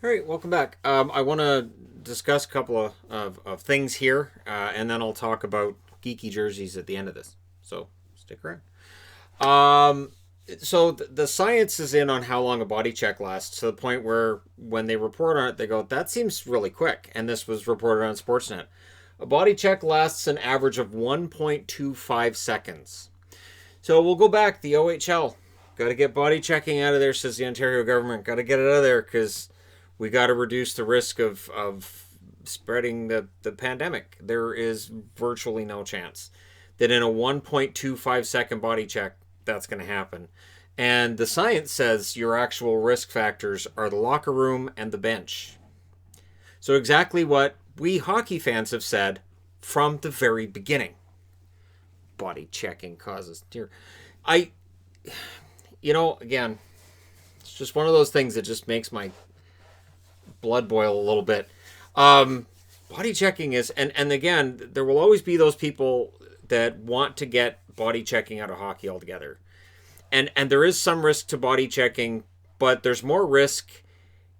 All right, welcome back. I want to discuss a couple of things here, and then I'll talk about Geeky Jerseys at the end of this. So stick around. Um, the science is in on how long a body check lasts to the point where when they report on it, they go, that seems really quick. And this was reported on Sportsnet. A body check lasts an average of 1.25 seconds. So we'll go back. The OHL. Got to get body checking out of there, says the Ontario government. Got to get it out of there because we got to reduce the risk of spreading the pandemic. There is virtually no chance that in a 1.25-second body check, that's going to happen. And the science says your actual risk factors are the locker room and the bench. So exactly what we hockey fans have said from the very beginning. Body checking causes dear. I again, it's just one of those things that just makes my blood boil a little bit. Body checking is, and again, there will always be those people that want to get body checking out of hockey altogether. And there is some risk to body checking, but there's more risk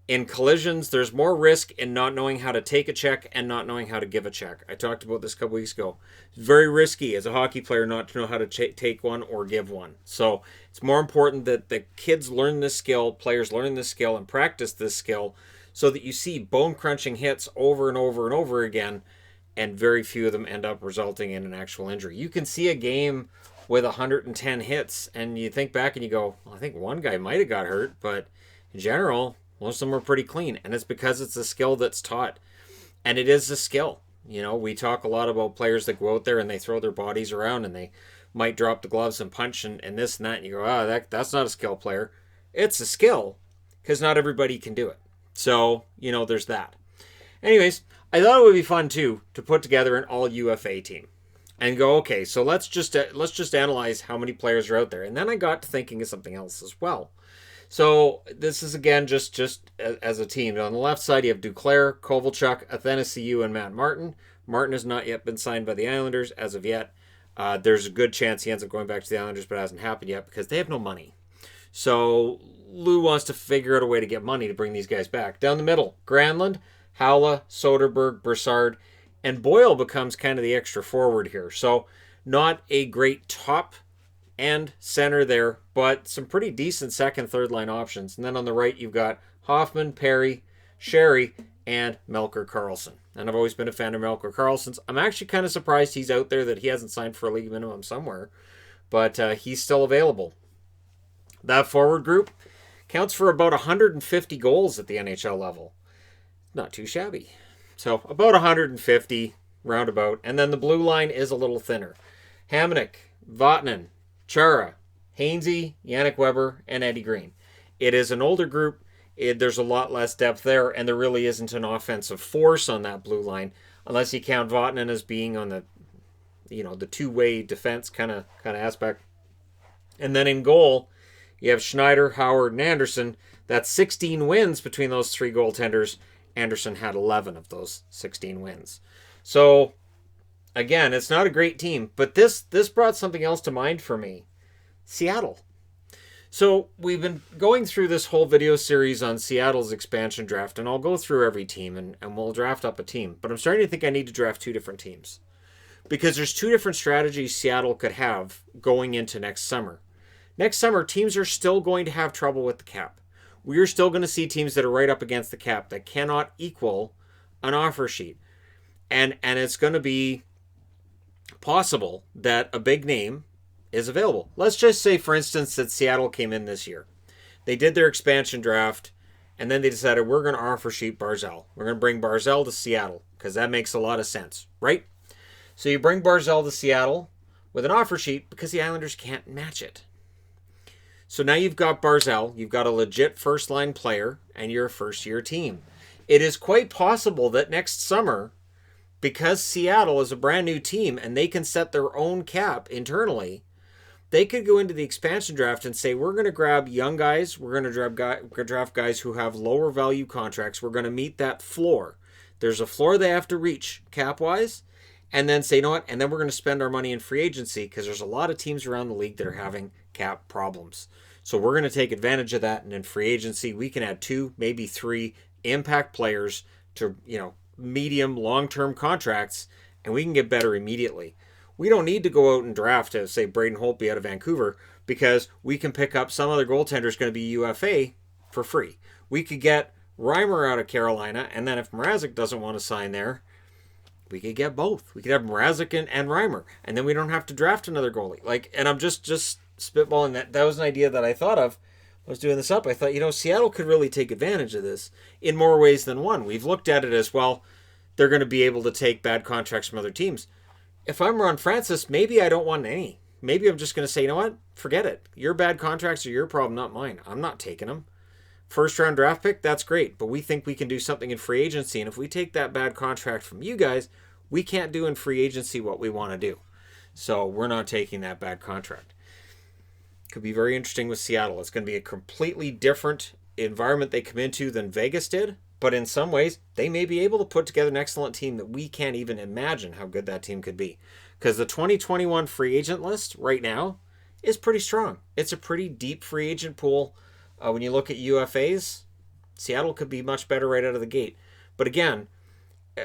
in collisions. There's more risk in not knowing how to take a check and not knowing how to give a check. I talked about this a couple weeks ago. It's very risky as a hockey player not to know how to take one or give one. So it's more important that the kids learn this skill, players learn this skill, and practice this skill so that you see bone crunching hits over and over and over again, and very few of them end up resulting in an actual injury. You can see a game with 110 hits, and you think back and you go, well, I think one guy might have got hurt, but in general, most of them are pretty clean. And it's because it's a skill that's taught. And it is a skill. We talk a lot about players that go out there and they throw their bodies around and they might drop the gloves and punch and this and that. And you go, that's not a skill player. It's a skill because not everybody can do it. So, there's that. Anyways, I thought it would be fun too to put together an all UFA team and go, okay, so let's just analyze how many players are out there. And then I got to thinking of something else as well. So this is again just as a team. On the left side you have Duclair, Kovalchuk, Athanasiou, and Matt Martin. Martin has not yet been signed by the Islanders as of yet. There's a good chance he ends up going back to the Islanders, but it hasn't happened yet because they have no money. So Lou wants to figure out a way to get money to bring these guys back. Down the middle, Granlund, Howla, Soderberg, Broussard, and Boyle becomes kind of the extra forward here. So not a great top and center there, but some pretty decent second, third line options. And then on the right, you've got Hoffman, Perry, Sherry, and Melker Karlsson. And I've always been a fan of Melker Karlsson's. I'm actually kind of surprised he's out there, that he hasn't signed for a league minimum somewhere, but he's still available. That forward group counts for about 150 goals at the NHL level. Not too shabby. So about 150 roundabout. And then the blue line is a little thinner. Hamonic, Vatanen, Chara, Hainsey, Yannick Weber, and Eddie Green. It is an older group. There's a lot less depth there, and there really isn't an offensive force on that blue line, unless you count Vatanen as being on the two-way defense kind of aspect. And then in goal, you have Schneider, Howard, and Anderson. That's 16 wins between those three goaltenders. Anderson had 11 of those 16 wins. So again, it's not a great team, but this brought something else to mind for me. Seattle. So we've been going through this whole video series on Seattle's expansion draft, and I'll go through every team and we'll draft up a team. But I'm starting to think I need to draft two different teams, because there's two different strategies Seattle could have going into next summer. Next summer, teams are still going to have trouble with the cap. We are still going to see teams that are right up against the cap that cannot equal an offer sheet. And it's going to be possible that a big name is available. Let's just say, for instance, that Seattle came in this year. They did their expansion draft, and then they decided, we're going to offer sheet Barzal. We're going to bring Barzal to Seattle, because that makes a lot of sense, right? So you bring Barzal to Seattle with an offer sheet because the Islanders can't match it. So now you've got Barzal, you've got a legit first-line player, and you're a first-year team. It is quite possible that next summer, because Seattle is a brand new team and they can set their own cap internally, they could go into the expansion draft and say, we're going to grab young guys, we're going to draft guys who have lower value contracts, we're going to meet that floor. There's a floor they have to reach cap-wise, and then say, you know what, and then we're going to spend our money in free agency, because there's a lot of teams around the league that are having cap problems. So we're going to take advantage of that, and in free agency, we can add 2, maybe 3 impact players to, medium, long-term contracts, and we can get better immediately. We don't need to go out and draft, say, Braden Holtby out of Vancouver, because we can pick up some other goaltender is going to be UFA for free. We could get Reimer out of Carolina, and then if Mrazek doesn't want to sign there, we could get both. We could have Mrazek and Reimer, and then we don't have to draft another goalie. And I'm just spitballing that. That was an idea that I thought of. I was doing this up. I thought, Seattle could really take advantage of this in more ways than one. We've looked at it as, well, they're going to be able to take bad contracts from other teams. If I'm Ron Francis, maybe I don't want any. Maybe I'm just going to say, you know what? Forget it. Your bad contracts are your problem, not mine. I'm not taking them. First round draft pick, that's great, but we think we can do something in free agency, and if we take that bad contract from you guys, we can't do in free agency what we want to do. So we're not taking that bad contract. Could be very interesting with Seattle. It's going to be a completely different environment they come into than Vegas did, but in some ways, they may be able to put together an excellent team that we can't even imagine how good that team could be. Because the 2021 free agent list right now is pretty strong. It's a pretty deep free agent pool. When you look at UFAs, Seattle could be much better right out of the gate. But again,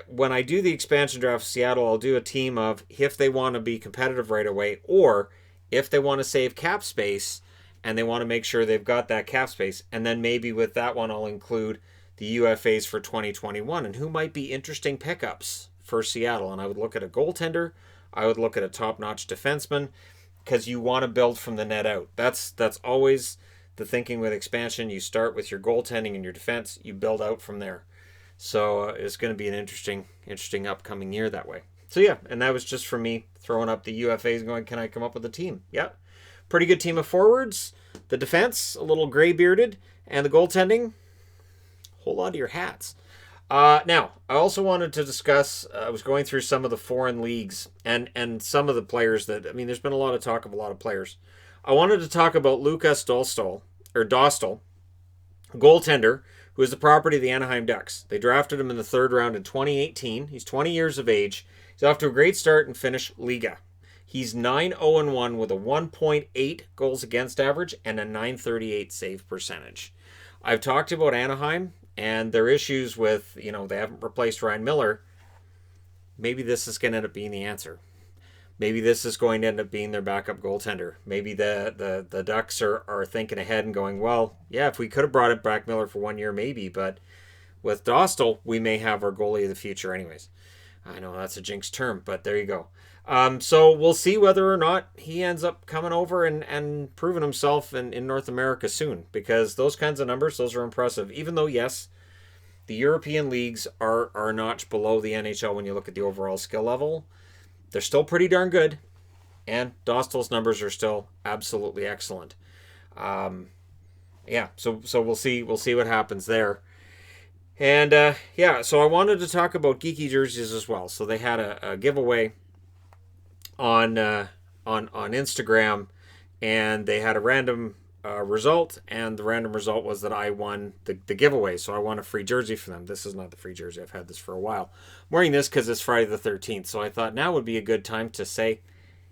when I do the expansion draft for Seattle, I'll do a team of if they want to be competitive right away, or if they want to save cap space and they want to make sure they've got that cap space. And then maybe with that one, I'll include the UFAs for 2021 and who might be interesting pickups for Seattle. And I would look at a goaltender. I would look at a top-notch defenseman, because you want to build from the net out. That's always the thinking with expansion. You start with your goaltending and your defense. You build out from there. So it's going to be an interesting upcoming year that way. So yeah, and that was just from me throwing up the UFAs and going, can I come up with a team? Yeah. Pretty good team of forwards. The defense, a little gray-bearded. And the goaltending, hold on to your hats. Now, I also wanted to discuss, I was going through some of the foreign leagues and some of the players there's been a lot of talk of a lot of players. I wanted to talk about Lukas Dostal, goaltender, who is the property of the Anaheim Ducks. They drafted him in the third round in 2018. He's 20 years of age. He's off to a great start in Finnish Liga. He's 9-0-1 with a 1.8 goals against average and a .938 save percentage. I've talked about Anaheim and their issues with, they haven't replaced Ryan Miller. Maybe this is going to end up being the answer. Maybe this is going to end up being their backup goaltender. Maybe the Ducks are thinking ahead and going, well, yeah, if we could have brought it back Miller for 1 year, maybe. But with Dostal, we may have our goalie of the future anyways. I know that's a jinx term, but there you go. So we'll see whether or not he ends up coming over and proving himself in North America soon. Because those kinds of numbers, those are impressive. Even though, yes, the European leagues are a notch below the NHL when you look at the overall skill level, they're still pretty darn good, and Dostal's numbers are still absolutely excellent. So we'll see what happens there. And so I wanted to talk about Geeky Jerseys as well. So they had a giveaway on Instagram, and they had a random result, and the random result was that I won the giveaway. So I won a free jersey for them. This is not the free jersey. I've had this for a while. I'm wearing this because it's Friday the 13th. So I thought now would be a good time to say,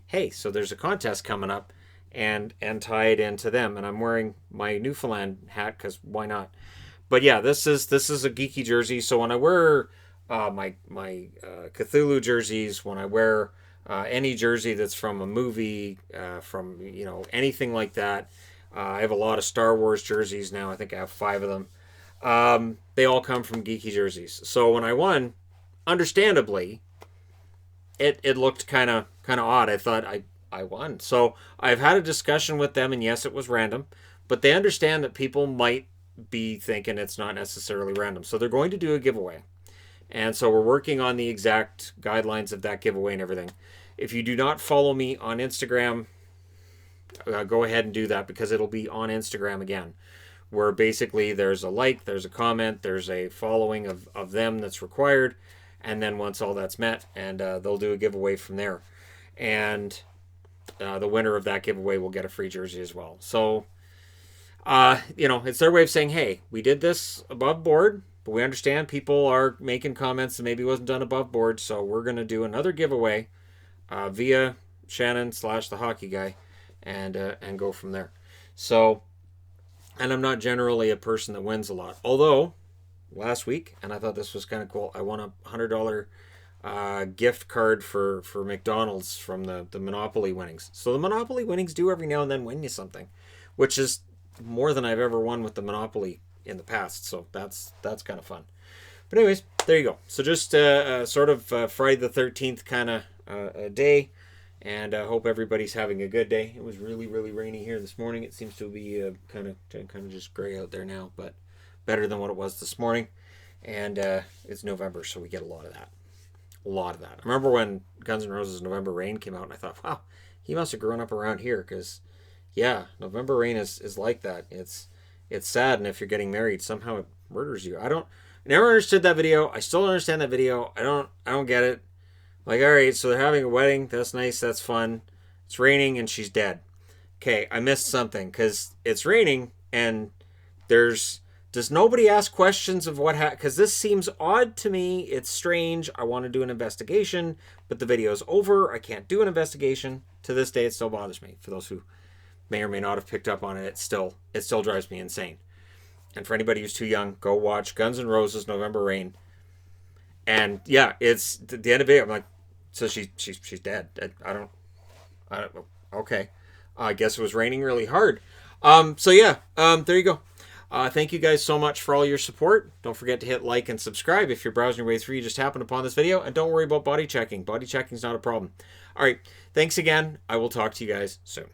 hey, so there's a contest coming up, and tie it into them. And I'm wearing my Newfoundland hat because why not? But yeah, this is a Geeky jersey. So when I wear my Cthulhu jerseys, when I wear any jersey that's from a movie, from anything like that. I have a lot of Star Wars jerseys now. I think I have 5 of them. They all come from Geeky Jerseys. So when I won, understandably, it looked kind of odd. I thought I won. So I've had a discussion with them, and yes, it was random, but they understand that people might be thinking it's not necessarily random. So they're going to do a giveaway. And so we're working on the exact guidelines of that giveaway and everything. If you do not follow me on Instagram, go ahead and do that, because it'll be on Instagram again, where basically there's a like, there's a comment, there's a following of them that's required, and then once all that's met, and they'll do a giveaway from there. And the winner of that giveaway will get a free jersey as well. So, it's their way of saying, hey, we did this above board, but we understand people are making comments that maybe wasn't done above board, so we're going to do another giveaway via Shannon / TheHockeyGuy. And go from there. So, and I'm not generally a person that wins a lot. Although, last week, and I thought this was kind of cool. I won a $100 gift card for McDonald's from the Monopoly winnings. So the Monopoly winnings do every now and then win you something, which is more than I've ever won with the Monopoly in the past. So that's kind of fun. But anyways, there you go. So just sort of Friday the 13th kind of day, and I hope everybody's having a good day. It was really, really rainy here this morning. It seems to be kind of just gray out there now, but better than what it was this morning. And it's November, so we get a lot of that. A lot of that. I remember when Guns N' Roses' November Rain came out, and I thought, wow, he must have grown up around here, because, yeah, November Rain is like that. It's sad, and if you're getting married, somehow it murders you. I never understood that video. I still don't understand that video. I don't get it. Like, all right, so they're having a wedding. That's nice. That's fun. It's raining, and she's dead. Okay, I missed something, because it's raining, and does nobody ask questions of what happened? Because this seems odd to me. It's strange. I want to do an investigation, but the video's over. I can't do an investigation. To this day, it still bothers me. For those who may or may not have picked up on it, it still drives me insane. And for anybody who's too young, go watch Guns N' Roses' November Rain. And yeah, it's the end of it. I'm like, so she's dead. I don't. Okay, I guess it was raining really hard. So yeah, there you go. Thank you guys so much for all your support. Don't forget to hit like and subscribe if you're browsing your way through. You just happened upon this video. And don't worry about body checking. Body checking is not a problem. All right. Thanks again. I will talk to you guys soon.